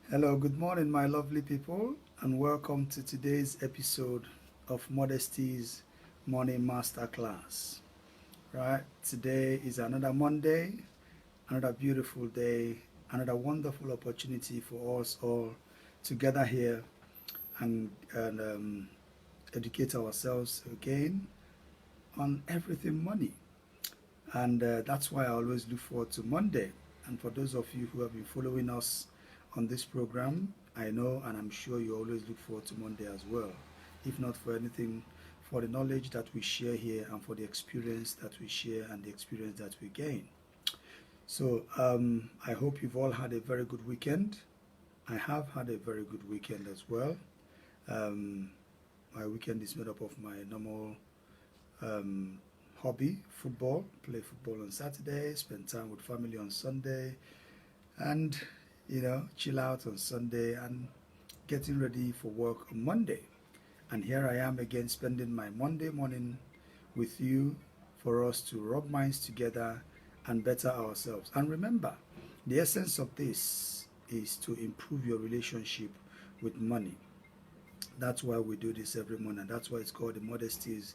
Hello, good morning, my lovely people, and welcome to today's episode of Modesty's Morning Masterclass. Right, today is another Monday, another beautiful day, another wonderful opportunity for us all to gather here and educate ourselves again on everything money. And that's why I always look forward to Monday. And for those of you who have been following us on this program, I know and I'm sure you always look forward to Monday as well. If not for anything, for the knowledge that we share here and for the experience that we share and the experience that we gain. So I hope you've all had a very good weekend. I have had a very good weekend as well. Um, my weekend is made up of my normal um, hobby, football. Play football on Saturday, spend time with family on Sunday, and chill out on Sunday and getting ready for work on Monday. And here I am again spending my Monday morning with you for us to rub minds together and better ourselves. And remember, the essence of this is to improve your relationship with money. That's why we do this every morning. That's why it's called the Modesty's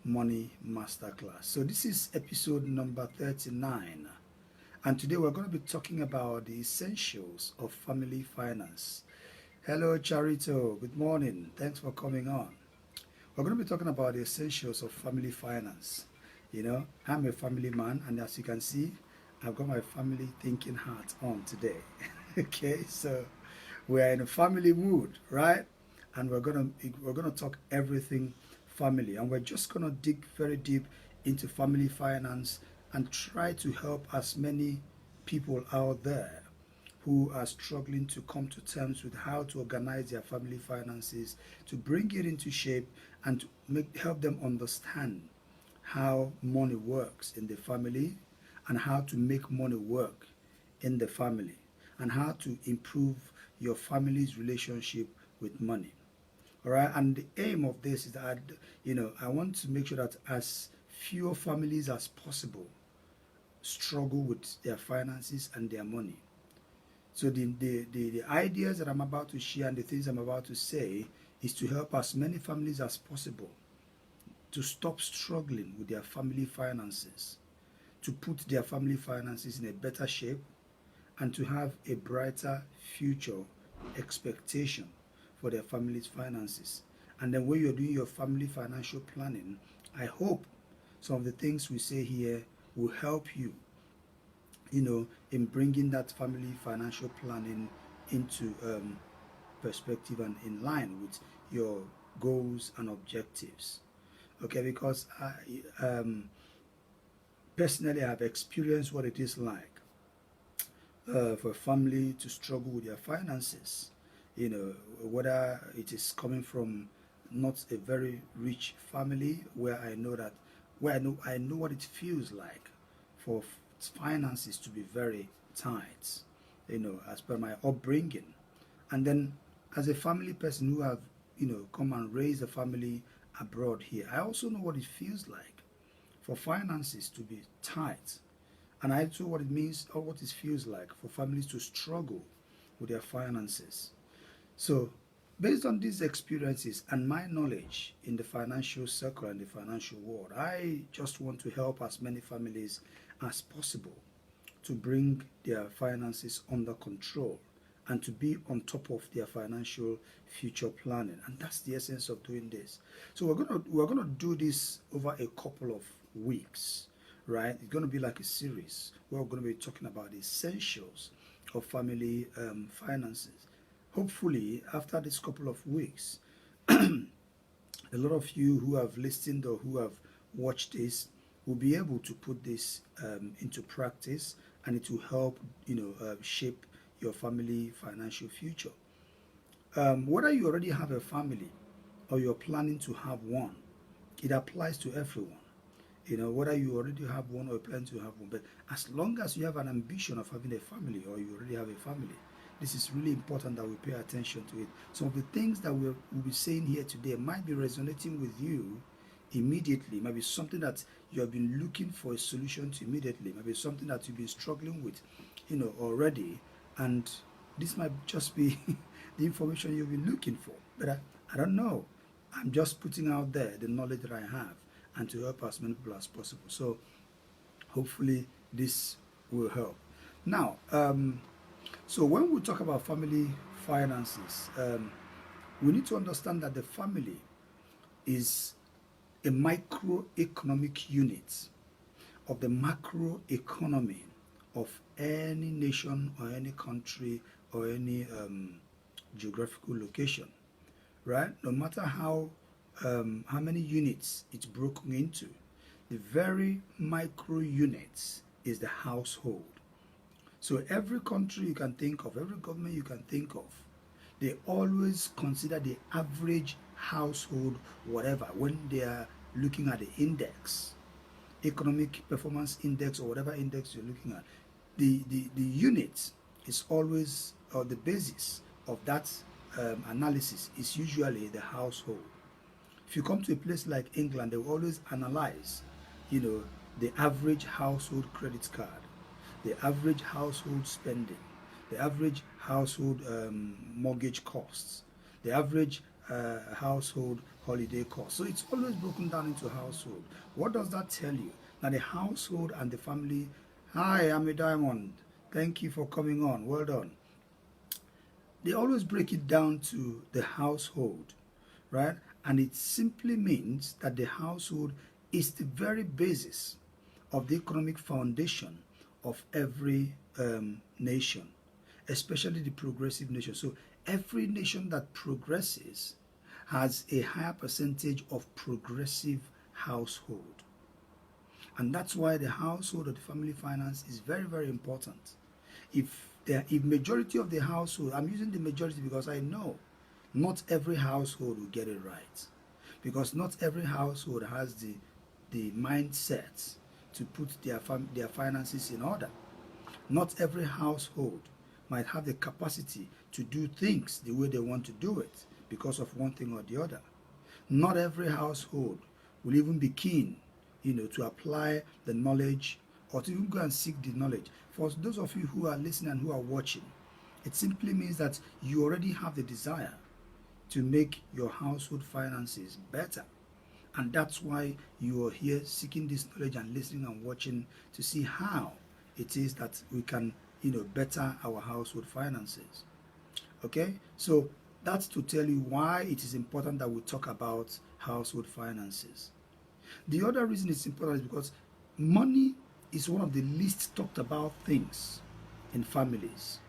Money Masterclass. So this is episode number 39. And today we're going to be talking about the essentials of family finance. Hello, Charito. Good morning. Thanks for coming on. We're going to be talking about the essentials of family finance. I'm a family man, and as you can see, I've got my family thinking hat on today. Okay, so we're in a family mood, right? And we're gonna talk everything family, and we're just gonna dig very deep into family finance and try to help as many people out there who are struggling to come to terms with how to organize their family finances, to bring it into shape, and to help them understand how money works in the family and how to make money work in the family and how to improve your family's relationship with money. All right, and the aim of this is that I want to make sure that as fewer families as possible struggle with their finances and their money. So the ideas that I'm about to share and the things I'm about to say is to help as many families as possible to stop struggling with their family finances, to put their family finances in a better shape, and to have a brighter future expectation for their family's finances. And then when you're doing your family financial planning, I hope some of the things we say here will help you, in bringing that family financial planning into perspective and in line with your goals and objectives. Okay, because personally, I've experienced what it is like for a family to struggle with their finances. Whether it is coming from not a very rich family, where I know what it feels like for finances to be very tight. As per my upbringing, and then as a family person who have come and raised a family abroad here, I also know what it feels like for finances to be tight. And I know what it means or what it feels like for families to struggle with their finances. So, based on these experiences and my knowledge in the financial circle and the financial world, I just want to help as many families as possible to bring their finances under control and to be on top of their financial future planning. And that's the essence of doing this. So we're gonna do this over a couple of weeks, right? It's gonna be like a series where we're gonna be talking about the essentials of family finances. Hopefully, after this couple of weeks, a lot of you who have listened or who have watched this will be able to put this into practice, and it will help shape your family financial future. Whether you already have a family or you're planning to have one, it applies to everyone. Whether you already have one or plan to have one, but as long as you have an ambition of having a family or you already have a family, this is really important that we pay attention to it. Some of the things that we'll be saying here today might be resonating with you immediately. It might be something that you have been looking for a solution to immediately. It might be something that you've been struggling with, already. And this might just be the information you've been looking for. But I don't know. I'm just putting out there the knowledge that I have and to help as many people as possible. So hopefully this will help. Now, so when we talk about family finances, we need to understand that the family is a microeconomic unit of the macro economy of any nation or any country or any geographical location, right? No matter how many units it's broken into, the very micro units is the household. So every country you can think of, every government you can think of, they always consider the average household whatever when they are looking at the index, economic performance index or whatever index you're looking at. The unit is always, or the basis of that analysis is usually the household. If you come to a place like England, they will always analyze, the average household credit card, the average household spending, the average household mortgage costs, the average household holiday costs. So it's always broken down into household. What does that tell you? Now the household and the family. Hi, I'm a Diamond. Thank you for coming on. Well done. They always break it down to the household, right? And it simply means that the household is the very basis of the economic foundation of every nation, especially the progressive nation. So every nation that progresses has a higher percentage of progressive household. And that's why the household or the family finance is very, very important. If majority of the household, I'm using the majority because I know not every household will get it right. Because not every household has the mindset to put their finances in order. Not every household might have the capacity to do things the way they want to do it because of one thing or the other. Not every household will even be keen, to apply the knowledge or to even go and seek the knowledge. For those of you who are listening and who are watching, it simply means that you already have the desire to make your household finances better. And that's why you are here seeking this knowledge and listening and watching to see how it is that we can, better our household finances. Okay? So that's to tell you why it is important that we talk about household finances. The other reason it's important is because money is one of the least talked about things in families.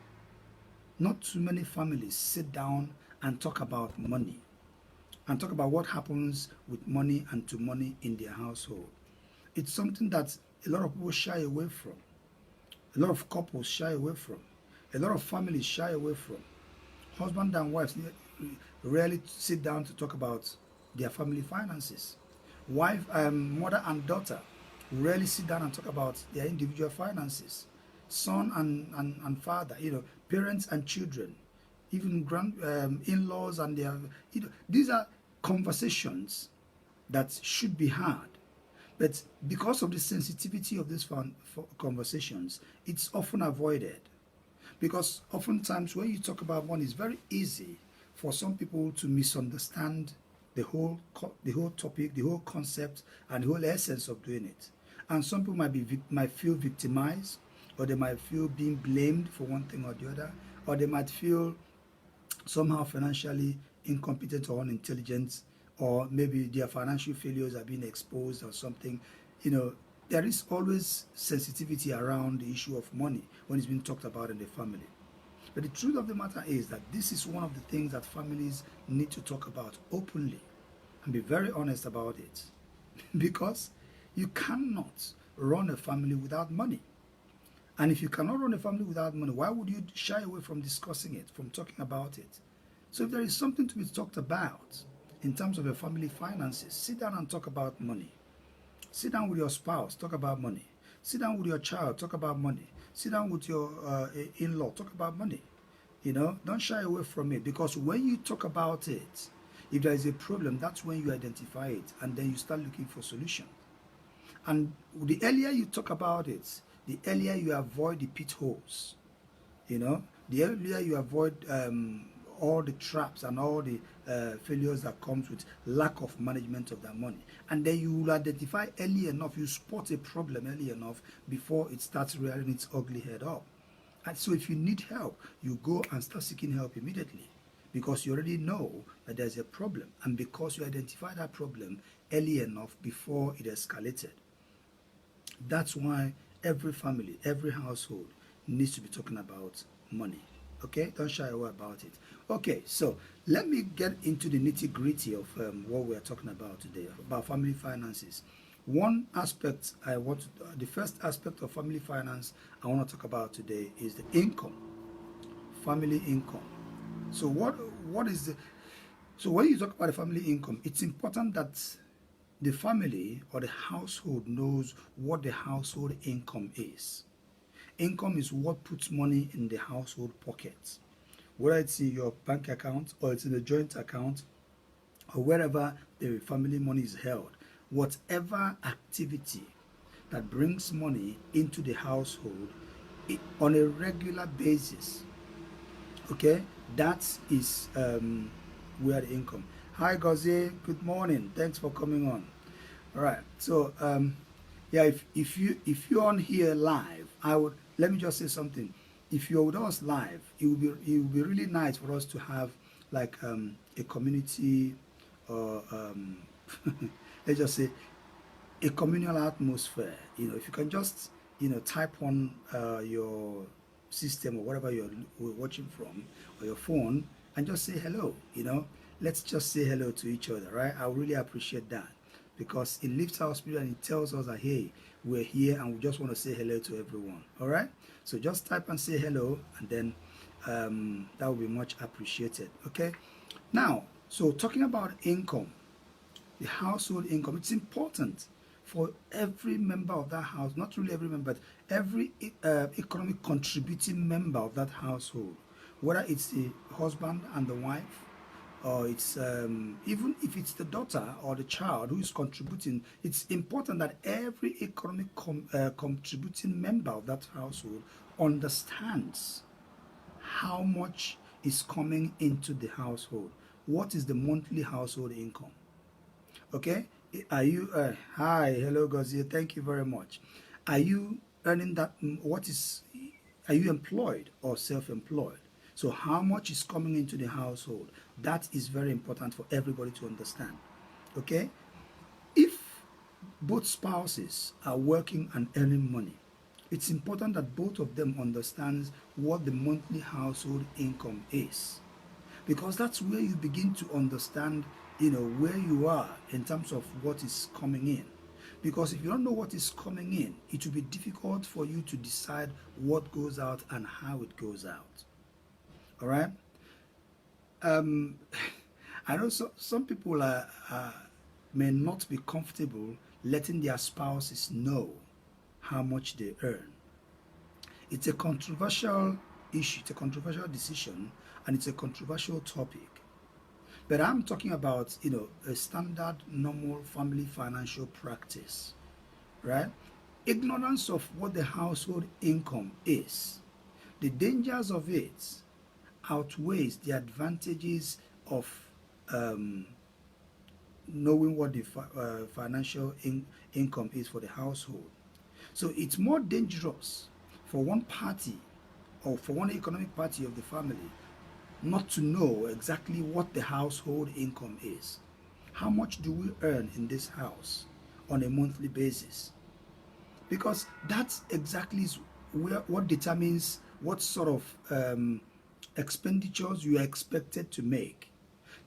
Not too many families sit down and talk about money and talk about what happens with money and to money in their household. It's something that a lot of people shy away from. A lot of couples shy away from. A lot of families shy away from. Husband and wives rarely sit down to talk about their family finances. Mother and daughter rarely sit down and talk about their individual finances. Son and father, parents and children, even in-laws and their, these are conversations that should be had. But because of the sensitivity of these conversations, it's often avoided. Because oftentimes when you talk about money, it's very easy for some people to misunderstand the whole topic, the whole concept, and the whole essence of doing it. And some people might feel victimized, or they might feel being blamed for one thing or the other, or they might feel somehow financially incompetent or unintelligent, or maybe their financial failures are being exposed or something. There is always sensitivity around the issue of money when it's being talked about in the family. But the truth of the matter is that this is one of the things that families need to talk about openly and be very honest about it. Because you cannot run a family without money. And if you cannot run a family without money, why would you shy away from discussing it, from talking about it? So if there is something to be talked about in terms of your family finances, sit down and talk about money. Sit down with your spouse, talk about money. Sit down with your child, talk about money. Sit down with your in-law, talk about money. Don't shy away from it, because when you talk about it, if there is a problem, that's when you identify it and then you start looking for solutions. And the earlier you talk about it, the earlier you avoid the pitfalls. the earlier you avoid all the traps and all the failures that comes with lack of management of that money, and then you will identify early enough, you spot a problem early enough before it starts rearing its ugly head up. And so if you need help, you go and start seeking help immediately, because you already know that there's a problem, and because you identify that problem early enough before it escalated. That's why every family, every household needs to be talking about money. Okay, don't shy away about it. Okay, so let me get into the nitty-gritty of what we are talking about today, about family finances. One aspect I want to, the first aspect of family finance I want to talk about today is the income, family income. So what is the, so when you talk about the family income, it's important that the family or the household knows what the household income is. Income is what puts money in the household pocket, whether it's in your bank account or it's in a joint account or wherever the family money is held. Whatever activity that brings money into the household on a regular basis, okay, that is where the income. Hi Gozie, good morning, thanks for coming on. All right, so yeah, if you're on here live, I would, let me just say something. If you're with us live, it would be really nice for us to have like a community or let's just say a communal atmosphere. You know, if you can just, you know, type on your system or whatever you're watching from, or your phone, and just say hello. You know, let's just say hello to each other, right? I really appreciate that, because it lifts our spirit and it tells us that, hey, we're here and we just want to say hello to everyone. All right, so just type and say hello, and then that will be much appreciated. Okay, now, so talking about income, the household income, it's important for every member of that house, not really every member, but every economic contributing member of that household, whether it's the husband and the wife, or it's even if it's the daughter or the child who is contributing. It's important that every economic contributing member of that household understands how much is coming into the household. What is the monthly household income? Okay, are you hi, hello Gazier, thank you very much. Are you earning that? What is, are you employed or self-employed? So how much is coming into the household? That is very important for everybody to understand. Okay, if both spouses are working and earning money, it's important that both of them understands what the monthly household income is, because that's where you begin to understand, you know, where you are in terms of what is coming in. Because if you don't know what is coming in, it will be difficult for you to decide what goes out and how it goes out. All right. I know some people may not be comfortable letting their spouses know how much they earn. It's a controversial issue, it's a controversial decision, and it's a controversial topic. But I'm talking about, you know, a standard, normal family financial practice, right? Ignorance of what the household income is, the dangers of it outweighs the advantages of knowing what the financial income is for the household. So it's more dangerous for one party or for one economic party of the family not to know exactly what the household income is. How much do we earn in this house on a monthly basis? Because that exactly is what determines what sort of expenditures you are expected to make.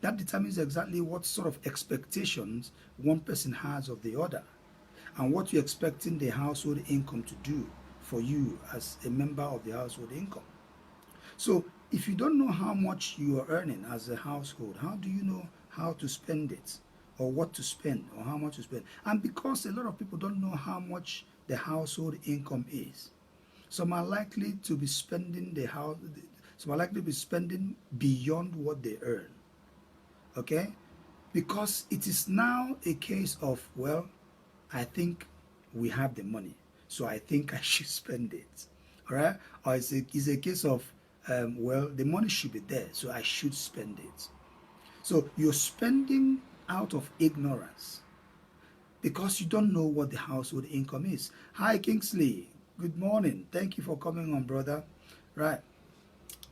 That determines exactly what sort of expectations one person has of the other, and what you're expecting the household income to do for you as a member of the household income. So if you don't know how much you are earning as a household, how do you know how to spend it, or what to spend, or how much to spend? And because a lot of people don't know how much the household income is, some are likely to be spending some are likely to be spending beyond what they earn. Okay? Because it is now a case of, well, I think we have the money, so I think I should spend it. All right? Or it's a case of well, the money should be there, so I should spend it. So you're spending out of ignorance because you don't know what the household income is. Hi, Kingsley. Good morning. Thank you for coming on, brother. Right.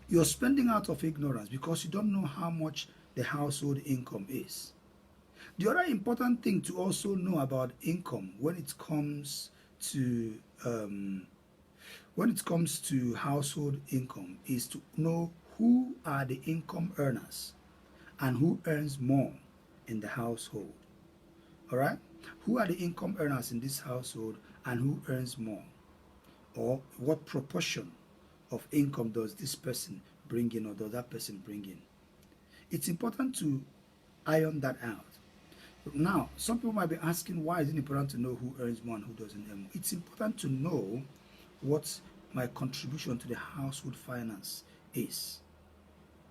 You're spending out of ignorance because you don't know how much the household income is. The other important thing to also know about income when it comes to household income is to know who are the income earners and who earns more in the household. All right? Who are the income earners in this household and who earns more? Or what proportion of income does this person bring in or does that person bring in? It's important to iron that out. Now, some people might be asking, why is it important to know who earns more and who doesn't earn more? It's important to know what my contribution to the household finance is.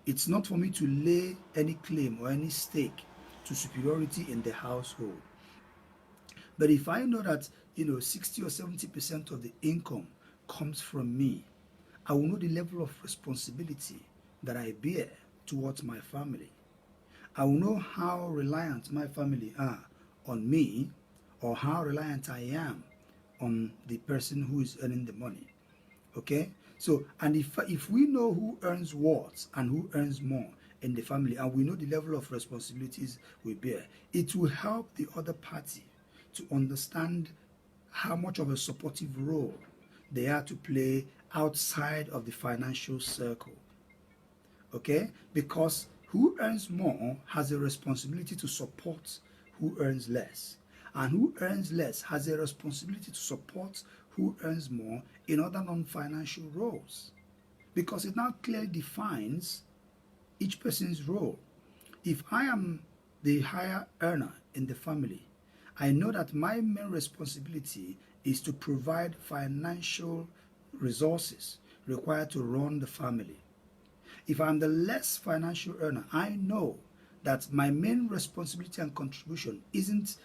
It's not for me to lay any claim or any stake to superiority in the household. But if I know that 60 or 70% of the income comes from me, I will know the level of responsibility that I bear towards my family. I will know how reliant my family are on me, or how reliant I am on the person who is earning the money. Okay? So, and if we know who earns what and who earns more in the family, and we know the level of responsibilities we bear, it will help the other party to understand how much of a supportive role they are to play outside of the financial circle. Okay? Because who earns more has a responsibility to support who earns less. And who earns less has a responsibility to support who earns more in other non-financial roles. Because it now clearly defines each person's role. If I am the higher earner in the family, I know that my main responsibility is to provide financial resources required to run the family. If I'm the less financial earner, I know that my main responsibility and contribution isn't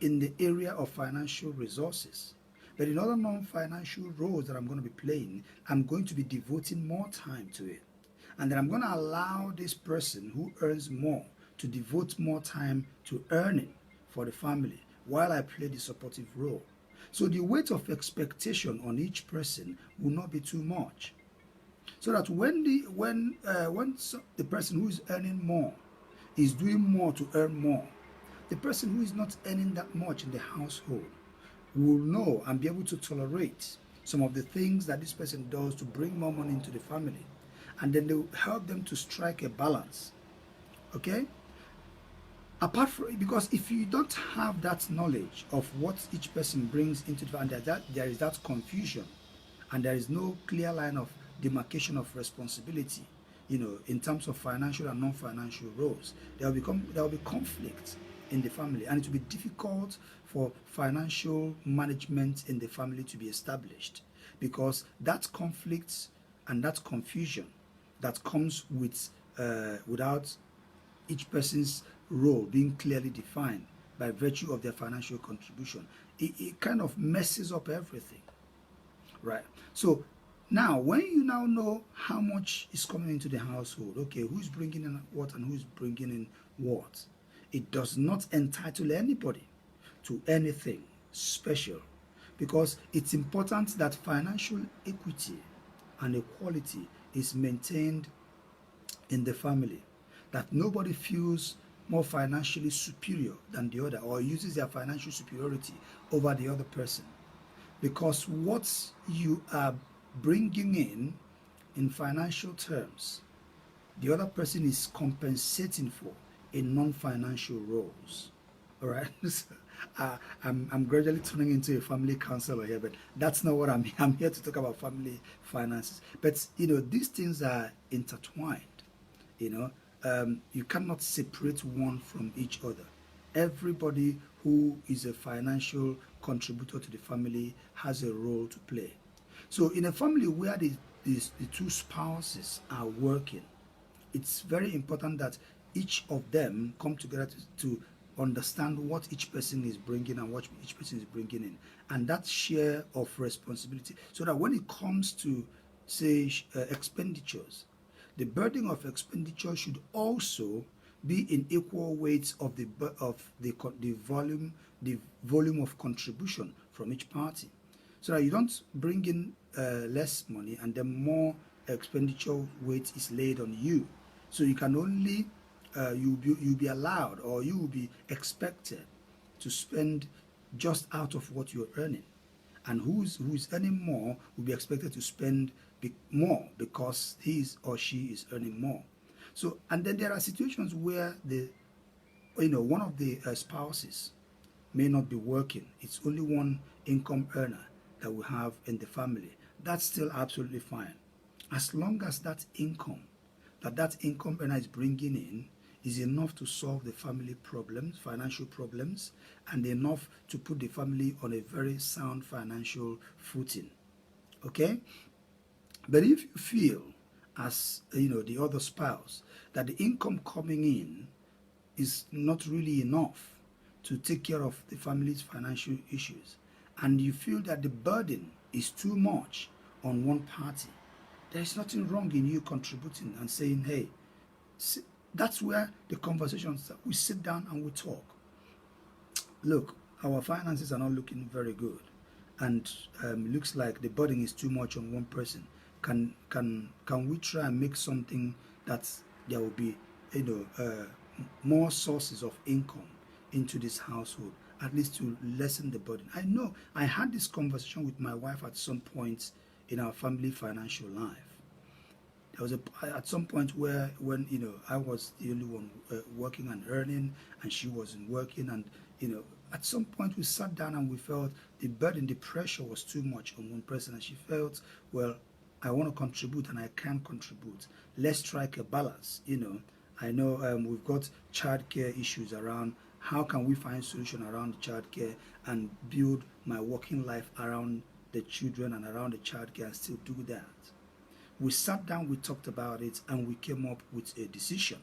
in the area of financial resources, but in other non-financial roles that I'm going to be playing, I'm going to be devoting more time to it. And then I'm going to allow this person who earns more to devote more time to earning for the family while I play the supportive role. So the weight of expectation on each person will not be too much. So that when the person who is earning more is doing more to earn more, the person who is not earning that much in the household will know and be able to tolerate some of the things that this person does to bring more money into the family. And then they will help them to strike a balance. Okay? Apart from, because if you don't have that knowledge of what each person brings into the family, there is that confusion, and there is no clear line of demarcation of responsibility, in terms of financial and non-financial roles, there will be conflict in the family, and it will be difficult for financial management in the family to be established, because that conflict and that confusion that comes with without each person's role being clearly defined by virtue of their financial contribution, it kind of messes up everything, right? So now, when you now know how much is coming into the household, okay, who's bringing in what and who's bringing in what, it does not entitle anybody to anything special, because it's important that financial equity and equality is maintained in the family, that nobody feels more financially superior than the other or uses their financial superiority over the other person, because what you are bringing in financial terms, the other person is compensating for in non-financial roles. All right. I'm gradually turning into a family counselor here, but that's not what I'm here to talk about family finances. But these things are intertwined. You cannot separate one from each other. Everybody who is a financial contributor to the family has a role to play. So in a family where the two spouses are working, it's very important that each of them come together to understand what each person is bringing and what each person is bringing in, and that share of responsibility, so that when it comes to say expenditures, the burden of expenditure should also be in equal weights of the volume of contribution from each party, so that you don't bring in less money and then more expenditure weight is laid on you. So you can only you'll be allowed, or you will be expected to spend just out of what you're earning, and who's earning more will be expected to spend more because he or she is earning more. So, and then there are situations where one of the spouses may not be working. It's only one income earner that we have in the family. That's still absolutely fine, as long as that income earner is bringing in is enough to solve the family problems, financial problems, and enough to put the family on a very sound financial footing. Okay? But if you feel, as the other spouse, that the income coming in is not really enough to take care of the family's financial issues, and you feel that the burden is too much on one party, there's nothing wrong in you contributing and saying, hey, that's where the conversations start. We sit down and we talk. Look, our finances are not looking very good, and looks like the burden is too much on one person. Can we try and make something that there will be more sources of income into this household, at least to lessen the burden? I know I had this conversation with my wife at some point in our family financial life. There was at some point where when I was the only one working and earning, and she wasn't working, and at some point we sat down and we felt the burden, the pressure was too much on one person, and she felt, well, I want to contribute and I can contribute. Let's strike a balance. I know we've got childcare issues around. How can we find solution around childcare and build my working life around the children and around the childcare and still do that? We sat down, we talked about it, and we came up with a decision.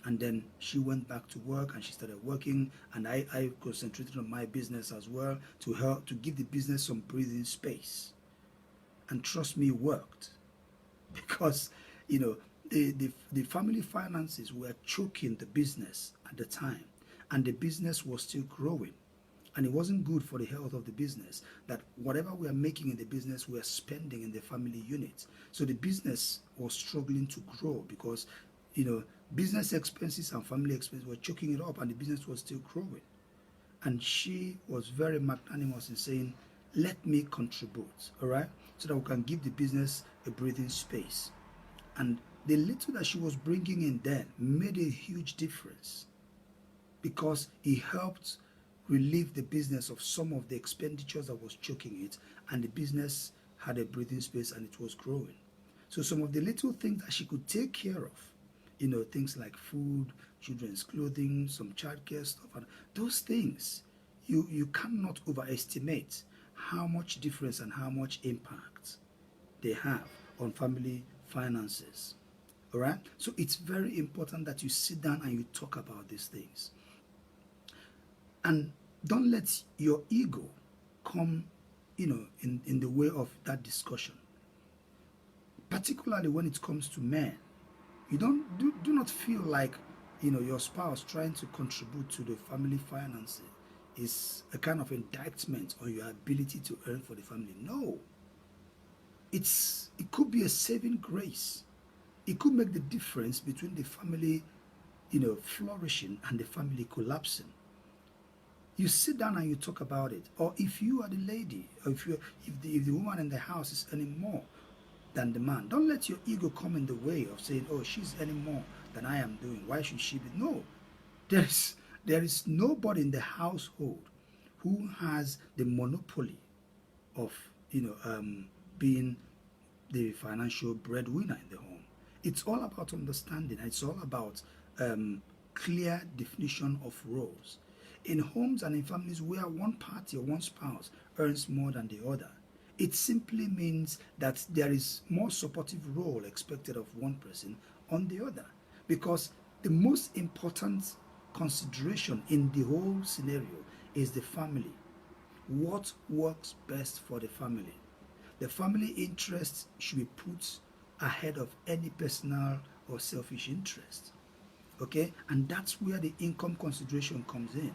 And then she went back to work and she started working, and I concentrated on my business as well to help to give the business some breathing space. And trust me, it worked, because the family finances were choking the business at the time, and the business was still growing. And it wasn't good for the health of the business that whatever we are making in the business, we are spending in the family unit. So the business was struggling to grow because, business expenses and family expenses were choking it up, and the business was still growing. And she was very magnanimous in saying, let me contribute, all right, so that we can give the business a breathing space. And the little that she was bringing in then made a huge difference, because it helped relieve the business of some of the expenditures that was choking it, and the business had a breathing space and it was growing. So some of the little things that she could take care of, things like food, children's clothing, some childcare stuff, and those things, you cannot overestimate how much difference and how much impact they have on family finances. All right? So it's very important that you sit down and you talk about these things. And don't let your ego come, in the way of that discussion. Particularly when it comes to men. You do not feel like, your spouse trying to contribute to the family finances is a kind of indictment on your ability to earn for the family. No. It could be a saving grace. It could make the difference between the family, flourishing and the family collapsing. You sit down and you talk about it. Or if you are the lady, or if the woman in the house is earning more than the man, don't let your ego come in the way of saying, oh, she's earning more than I am doing. Why should she be? No. There is nobody in the household who has the monopoly of being the financial breadwinner in the home. It's all about understanding. It's all about clear definition of roles. In homes and in families where one party or one spouse earns more than the other, it simply means that there is more supportive role expected of one person on the other. Because the most important consideration in the whole scenario is the family. What works best for the family? The family interest should be put ahead of any personal or selfish interest. Okay, and that's where the income consideration comes in.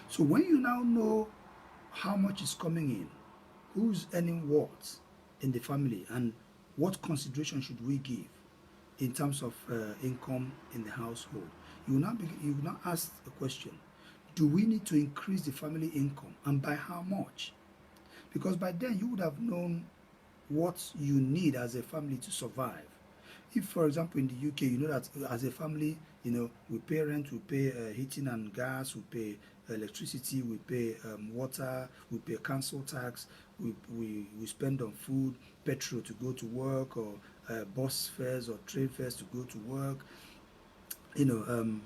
So when you now know how much is coming in, who's earning what in the family, and what consideration should we give in terms of income in the household, you will now ask the question: do we need to increase the family income, and by how much? Because by then you would have known what you need as a family to survive. If, for example, in the UK, you know that as a family, we pay rent, we pay heating and gas, we pay electricity, we pay water, we pay council tax, we spend on food, petrol to go to work, or bus fares or train fares to go to work,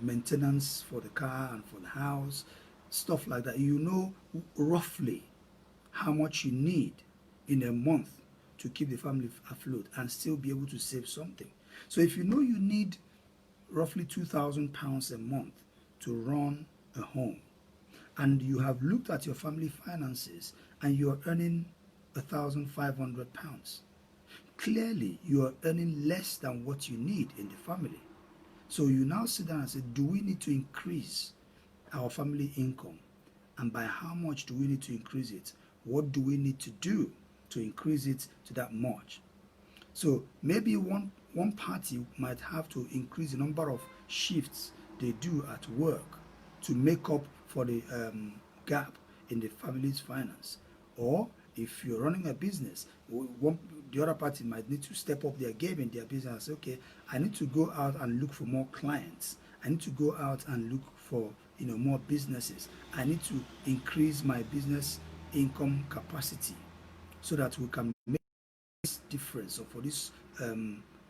maintenance for the car and for the house, stuff like that. You know roughly how much you need in a month to keep the family afloat and still be able to save something. So if you know you need roughly £2,000 a month to run a home, and you have looked at your family finances and you are earning £1,500, clearly you are earning less than what you need in the family. So you now sit down and say, do we need to increase our family income? And by how much do we need to increase it? What do we need to do to increase it to that much? So maybe one party might have to increase the number of shifts they do at work to make up for the gap in the family's finance. Or if you're running a business, the other party might need to step up their game in their business and say, okay, I need to go out and look for more clients. I need to go out and look for more businesses. I need to increase my business income capacity so that we can make this difference, or for this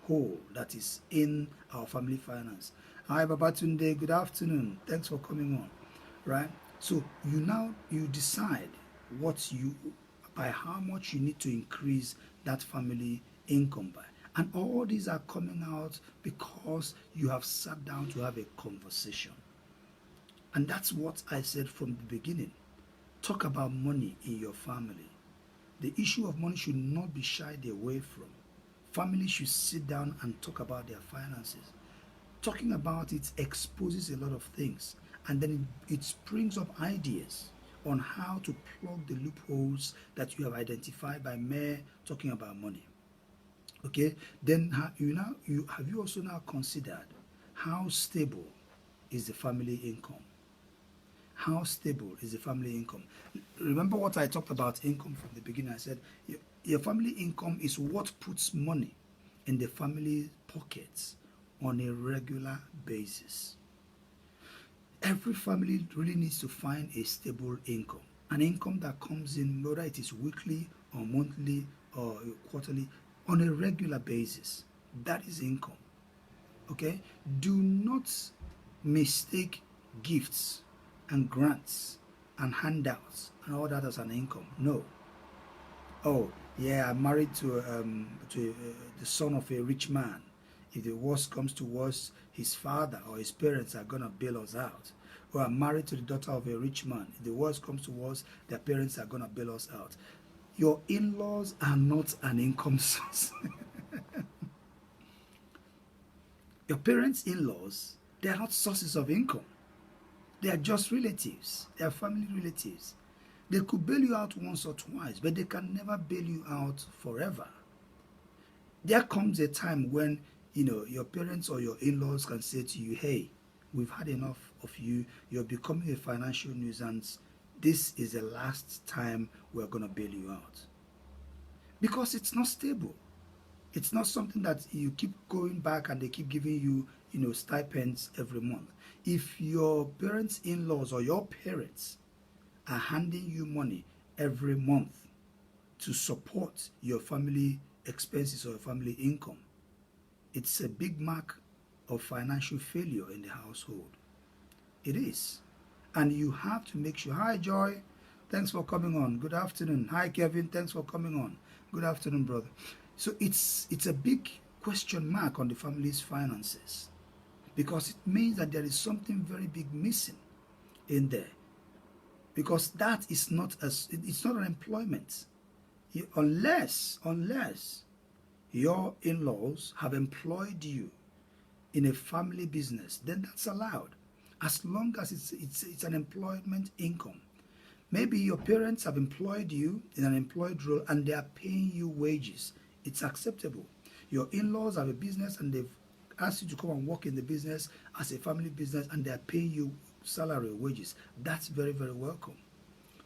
hole that is in our family finance. Hi Babatunde, good afternoon. Thanks for coming on. Right? So you decide by how much you need to increase that family income by. And all these are coming out because you have sat down to have a conversation. And that's what I said from the beginning. Talk about money in your family. The issue of money should not be shied away from. Families should sit down and talk about their finances. Talking about it exposes a lot of things, and then it springs up ideas on how to plug the loopholes that you have identified by mere talking about money. Okay, then have you also now considered how stable is the family income? How stable is the family income? Remember what I talked about income from the beginning. I said your family income is what puts money in the family pockets on a regular basis. Every family really needs to find a stable income, an income that comes in, whether it is weekly or monthly or quarterly, on a regular basis. That is income. Okay? Do not mistake gifts and grants and handouts and all that as an income. No. Oh, yeah, I'm married to the son of a rich man. If the worst comes to worst, his father or his parents are going to bail us out. Or I'm married to the daughter of a rich man. If the worst comes to worst, their parents are going to bail us out. Your in-laws are not an income source. Your parents' in-laws, they are not sources of income. They are just relatives. They are family relatives. They could bail you out once or twice, but they can never bail you out forever. There comes a time when your parents or your in-laws can say to you, hey, we've had enough of you. You're becoming a financial nuisance. This is the last time we're going to bail you out. Because it's not stable. It's not something that you keep going back and they keep giving you, stipends every month. If your parents' in-laws or your parents are handing you money every month to support your family expenses or your family income, it's a big mark of financial failure in the household. It is. And you have to make sure. Hi, Joy. Thanks for coming on. Good afternoon. Hi, Kevin. Thanks for coming on. Good afternoon, brother. So it's a big question mark on the family's finances, because it means that there is something very big missing in there. Because that is not it's not an employment. Unless your in-laws have employed you in a family business, then that's allowed, as long as it's an employment income. Maybe your parents have employed you in an employed role and they are paying you wages. It's acceptable. Your in-laws have a business and they've asked you to come and work in the business as a family business and they are paying you salary or wages. That's very, very welcome.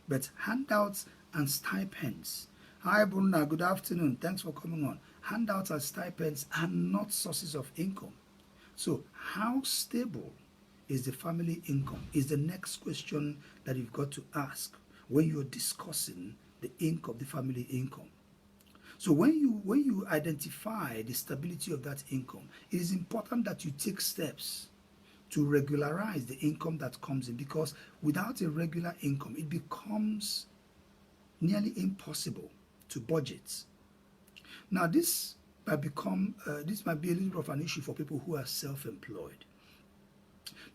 But handouts and stipends. Hi, Bruna. Good afternoon. Thanks for coming on. Handouts and stipends are not sources of income. So, how stable is the family income? Is the next question that you've got to ask when you're discussing the income, the family income. So, when you identify the stability of that income, it is important that you take steps to regularize the income that comes in, because without a regular income, it becomes nearly impossible to budget. Now, this might be a little bit of an issue for people who are self-employed,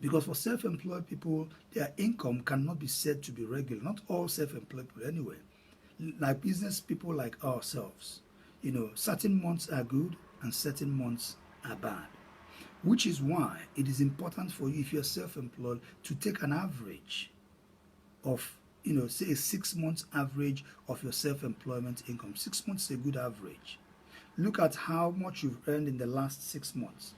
because for self-employed people, their income cannot be said to be regular. Not all self-employed people, anyway. Like business people like ourselves, certain months are good and certain months are bad. Which is why it is important for you, if you're self-employed, to take an average of, say a 6 months average of your self-employment income. 6 months is a good average. Look at how much you've earned in the last 6 months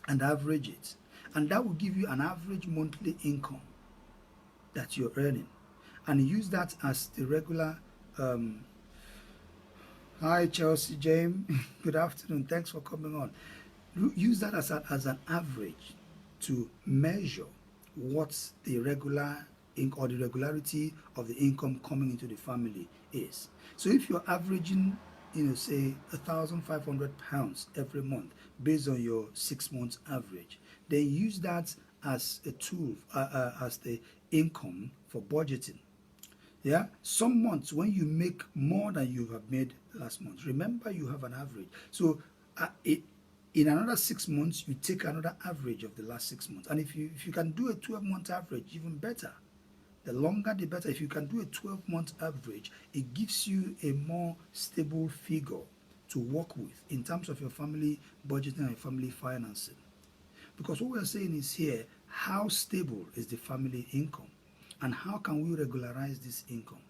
and average it. And that will give you an average monthly income that you're earning. And use that as the regular. Hi, Chelsea James. Good afternoon. Thanks for coming on. Use that as an average to measure what the regular or the regularity of the income coming into the family is. So if you're averaging, say £1,500 every month based on your 6 months average, then use that as a tool, as the income for budgeting. Yeah, some months when you make more than you have made last month, remember you have an average. So in another 6 months, you take another average of the last 6 months. And if you can do a 12-month average, even better. The longer the better. If you can do a 12-month average, it gives you a more stable figure to work with in terms of your family budgeting and family financing. Because what we're saying is here, how stable is the family income? And how can we regularize this income?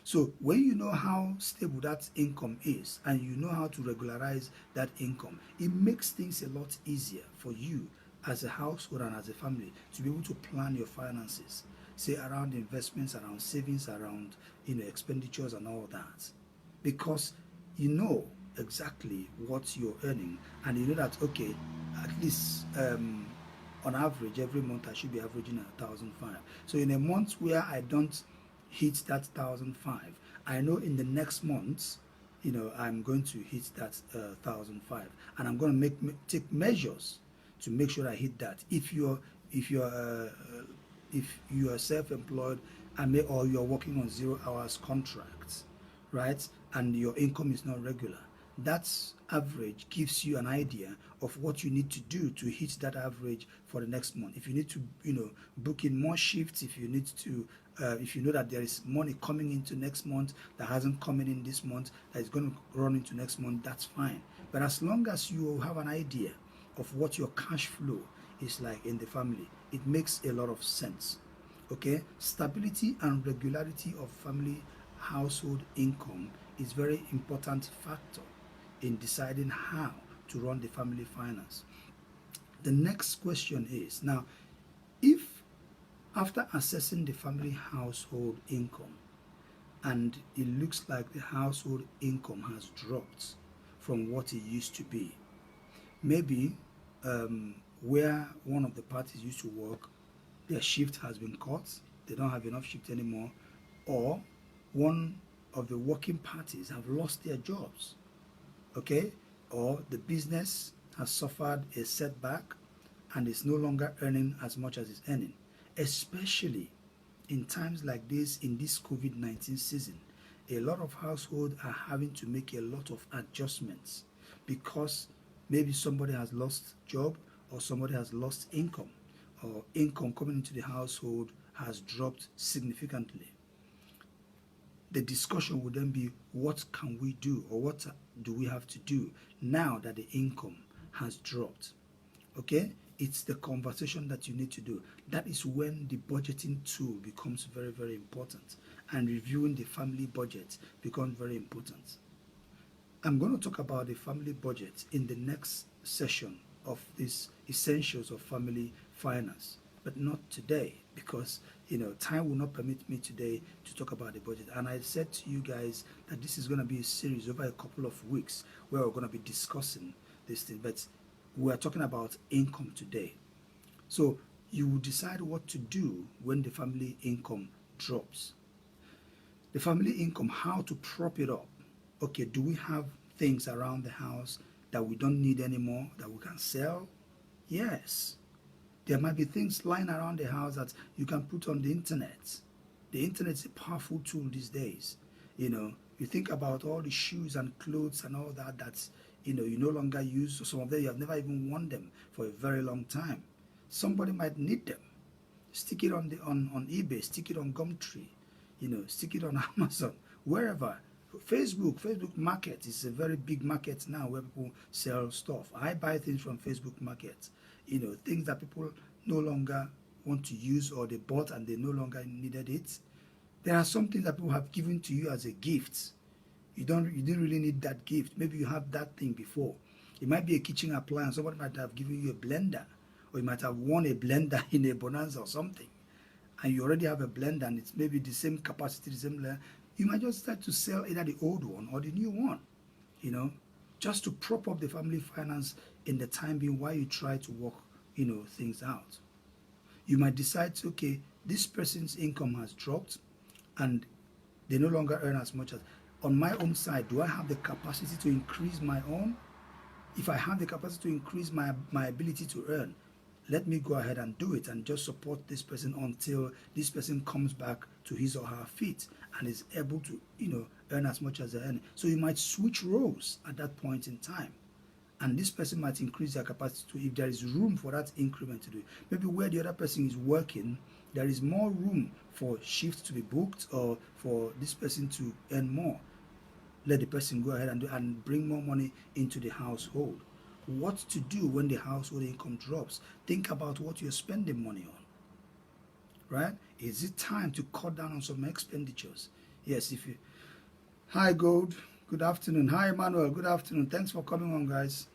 So when you know how stable that income is and you know how to regularize that income, it makes things a lot easier for you as a household and as a family to be able to plan your finances, say around investments, around savings, around expenditures and all that. Because you know exactly what you're earning and you know that, okay, at least on average every month I should be averaging 1,500. So in a month where I don't hit that 1,005, I know in the next month, I'm going to hit that 1,005, and I'm going to take measures to make sure I hit that. If you are self-employed or you're working on 0 hours contracts, right, and your income is not regular, that average gives you an idea of what you need to do to hit that average for the next month. If you need to, book in more shifts, if you need to, if you know that there is money coming into next month that hasn't come in this month, that is going to run into next month, that's fine. But as long as you have an idea of what your cash flow is like in the family, it makes a lot of sense. Okay, stability and regularity of family household income is very important factor in deciding how to run the family finance. The next question is, now, if after assessing the family household income and it looks like the household income has dropped from what it used to be, maybe where one of the parties used to work, their shift has been cut, they don't have enough shift anymore, or one of the working parties have lost their jobs, okay, or the business has suffered a setback and is no longer earning as much as it's earning, especially in times like this, in this COVID-19 season. A lot of households are having to make a lot of adjustments because maybe somebody has lost job or somebody has lost income, or income coming into the household has dropped significantly. The discussion would then be, what can we do, or what do we have to do now that the income has dropped? Okay, it's the conversation that you need to do. That is when the budgeting tool becomes very, very important, and reviewing the family budget becomes very important. I'm going to talk about the family budget in the next session of this essentials of family finance, but not today, because time will not permit me today to talk about the budget. And I said to you guys that this is going to be a series over a couple of weeks where we're going to be discussing this thing, but we're talking about income today. So you will decide what to do when the family income drops. The family income, how to prop it up. Okay, do we have things around the house that we don't need anymore that we can sell? Yes. There might be things lying around the house that you can put on the internet. The internet is a powerful tool these days. You think about all the shoes and clothes and all that that's you no longer use. So some of them you have never even worn them for a very long time. Somebody might need them. Stick it on eBay, stick it on Gumtree, stick it on Amazon, wherever. Facebook Market is a very big market now where people sell stuff. I buy things from Facebook Market, things that people no longer want to use, or they bought and they no longer needed it. There are some things that people have given to you as a gift. You didn't really need that gift. Maybe you have that thing before. It might be a kitchen appliance. Somebody might have given you a blender, or you might have won a blender in a bonanza or something, and you already have a blender and it's maybe the same capacity, the same level. You might just start to sell either the old one or the new one, just to prop up the family finance in the time being while you try to work, things out. You might decide, okay, this person's income has dropped and they no longer earn as much as. On my own side, do I have the capacity to increase my own? If I have the capacity to increase my ability to earn, let me go ahead and do it and just support this person until this person comes back to his or her feet and is able to, earn as much as they earn. So you might switch roles at that point in time. And this person might increase their capacity to, if there is room for that increment to do it. Maybe where the other person is working, there is more room for shifts to be booked or for this person to earn more. Let the person go ahead and bring more money into the household. What to do when the household income drops? Think about what you're spending money on. Right? Is it time to cut down on some expenditures? Yes, if you... Hi, Gold. Good afternoon. Hi, Emmanuel. Good afternoon. Thanks for coming on, guys.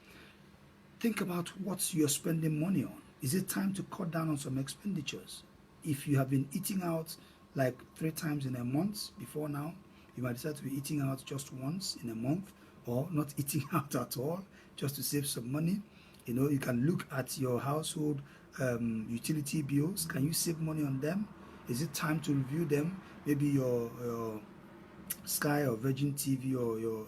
Think about what you're spending money on. Is it time to cut down on some expenditures? If you have been eating out like 3 times in a month before now, you might decide to be eating out just once in a month, or not eating out at all, just to save some money. You can look at your household utility bills. Can you save money on them? Is it time to review them? Maybe your Sky or Virgin TV or your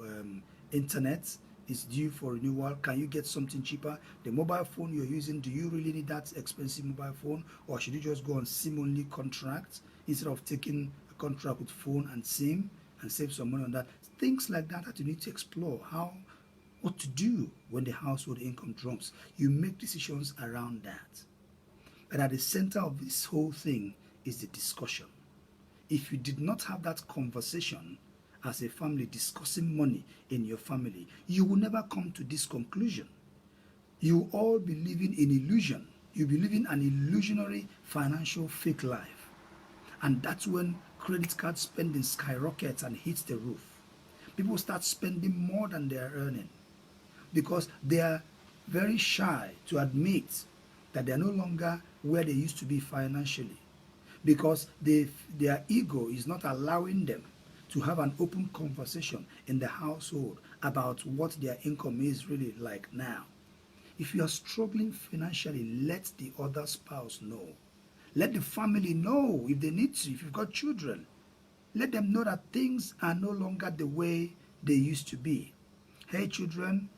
internet is due for renewal. Can you get something cheaper? The mobile phone you're using, do you really need that expensive mobile phone, or should you just go on SIM-only contract instead of taking a contract with phone and SIM and save some money on that? Things like that you need to explore. What to do when the household income drops. You make decisions around that. But at the center of this whole thing is the discussion. If you did not have that conversation as a family, discussing money in your family, you will never come to this conclusion. You will all be living in illusion. You'll be living an illusionary financial fake life. And that's when credit card spending skyrockets and hits the roof. People start spending more than they are earning because they are very shy to admit that they are no longer where they used to be financially, because their ego is not allowing them to have an open conversation in the household about what their income is really like now. If you are struggling financially, let the other spouse know. Let the family know if they need to. If you've got children, let them know that things are no longer the way they used to be. Hey children,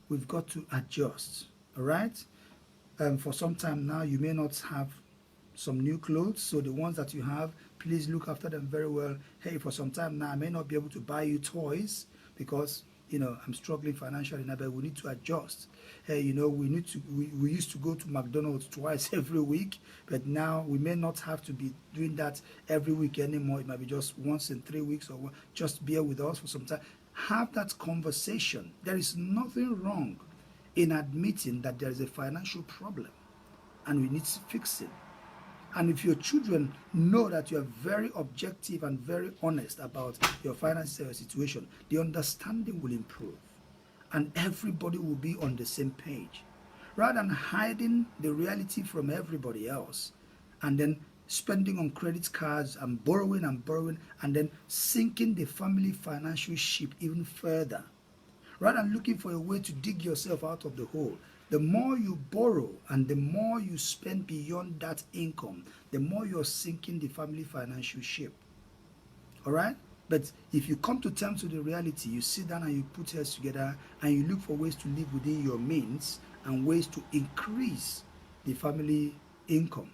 we've got to adjust, all right? For some time now, you may not have some new clothes, so the ones that you have, please look after them very well. Hey, for some time now, I may not be able to buy you toys because I'm struggling financially now, but we need to adjust. Hey, we used to go to McDonald's twice every week, but now we may not have to be doing that every week anymore. It might be just once in 3 weeks, or just bear with us for some time. Have that conversation. There is nothing wrong in admitting that there is a financial problem and we need to fix it. And if your children know that you are very objective and very honest about your financial situation, the understanding will improve and everybody will be on the same page. Rather than hiding the reality from everybody else and then spending on credit cards and borrowing and then sinking the family financial ship even further. Rather than looking for a way to dig yourself out of the hole, the more you borrow and the more you spend beyond that income, the more you're sinking the family financial ship. All right? But if you come to terms with the reality, you sit down and you put heads together and you look for ways to live within your means and ways to increase the family income.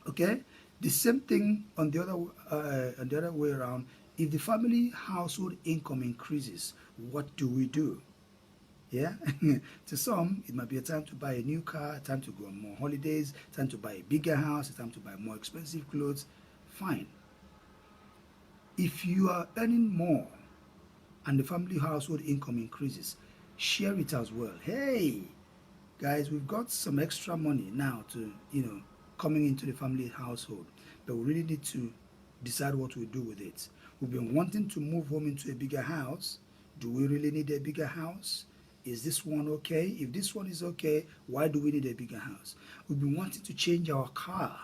Okay? The same thing on the other way around. If the family household income increases, what do we do? Yeah, to some, it might be a time to buy a new car, a time to go on more holidays, a time to buy a bigger house, a time to buy more expensive clothes. Fine. If you are earning more and the family household income increases, share it as well. Hey, guys, we've got some extra money now to, coming into the family household, but we really need to decide what we do with it. We've been wanting to move home into a bigger house. Do we really need a bigger house? Is this one okay? If this one is okay, why do we need a bigger house? We've been wanting to change our car.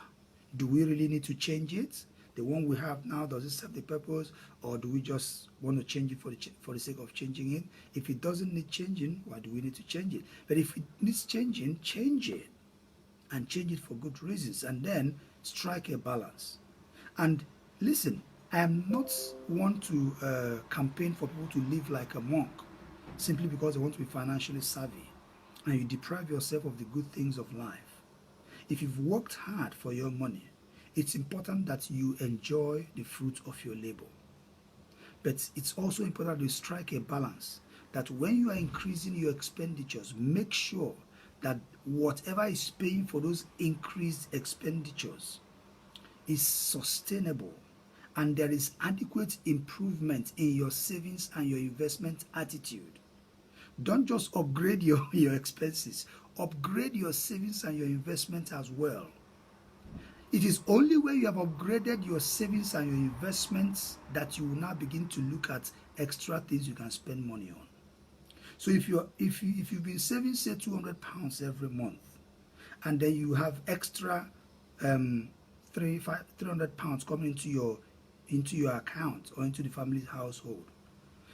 Do we really need to change it? The one we have now, does it serve the purpose, or do we just want to change it for the sake of changing it? If it doesn't need changing, why do we need to change it? But if it needs changing, change it. And change it for good reasons. And then strike a balance. And listen, I am not one to campaign for people to live like a monk simply because they want to be financially savvy and you deprive yourself of the good things of life. If you've worked hard for your money, it's important that you enjoy the fruit of your labor. But it's also important to strike a balance that when you are increasing your expenditures, make sure that whatever is paying for those increased expenditures is sustainable and there is adequate improvement in your savings and your investment attitude. Don't just upgrade your expenses, upgrade your savings and your investment as well. It is only when you have upgraded your savings and your investments that you will now begin to look at extra things you can spend money on. So if you've been saving, say, £200 every month, and then you have extra £300 coming into your account or into the family's household,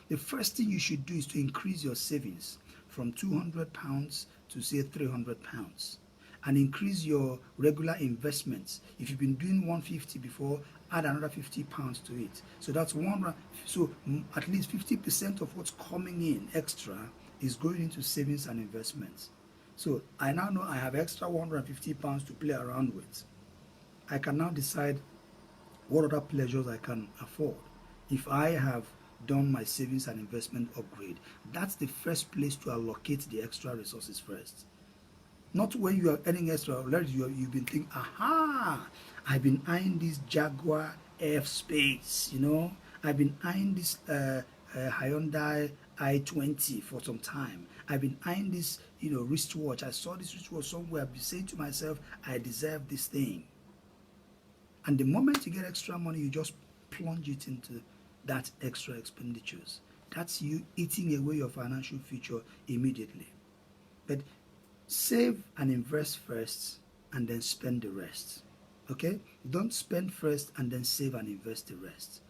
the first thing you should do is to increase your savings from £200 to, say, £300, and increase your regular investments. If you've been doing 150 before, add another £50 to it. So that's one. So at least 50% of what's coming in extra is going into savings and investments. So I now know I have extra £150 to play around with. I can now decide what other pleasures I can afford if I have done my savings and investment upgrade. That's the first place to allocate the extra resources first. Not when you are earning extra, you've been thinking, aha, I've been eyeing this Jaguar F-Space, I've been eyeing this Hyundai i20 for some time. I've been eyeing this, wristwatch. I saw this wristwatch somewhere. I've been saying to myself, I deserve this thing. And the moment you get extra money, you just plunge it into that extra expenditures. That's you eating away your financial future immediately. But save and invest first and then spend the rest. Okay? Don't spend first and then save and invest the rest.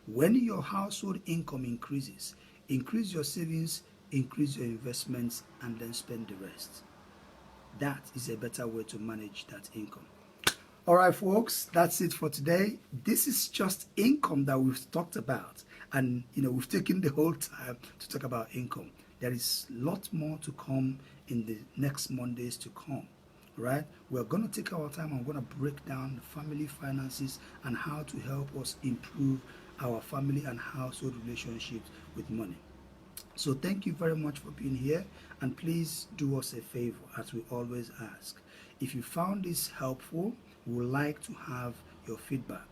When your household income increases, increase your savings, increase your investments, and then spend the rest. That is a better way to manage that income. All right, folks, that's it for today. This is just income that we've talked about. And, we've taken the whole time to talk about income. There is a lot more to come in the next Mondays to come, right? We're going to take our time and we're going to break down the family finances and how to help us improve our family and household relationships with money. So thank you very much for being here, and please do us a favor, as we always ask. If you found this helpful, we would like to have your feedback.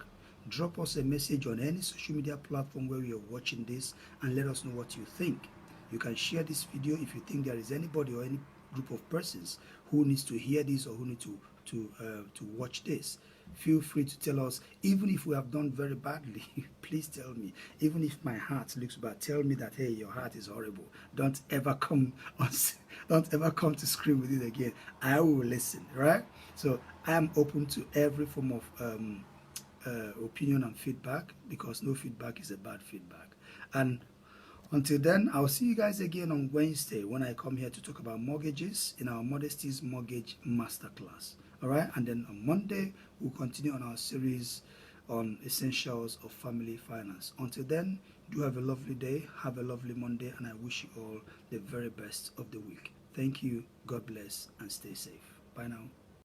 Drop us a message on any social media platform where you're watching this and let us know what you think. You can share this video if you think there is anybody or any group of persons who needs to hear this or who need to watch this. Feel free to tell us, even if we have done very badly. Please tell me. Even if my heart looks bad, tell me that, hey, your heart is horrible. Don't ever come to scream with it again. I will listen, right? So I am open to every form of opinion and feedback, because no feedback is a bad feedback. And until then, I'll see you guys again on Wednesday when I come here to talk about mortgages in our Modesty's Mortgage Masterclass. All right, and then on Monday, we'll continue on our series on essentials of family finance. Until then, do have a lovely day, have a lovely Monday, and I wish you all the very best of the week. Thank you, God bless, and stay safe. Bye now.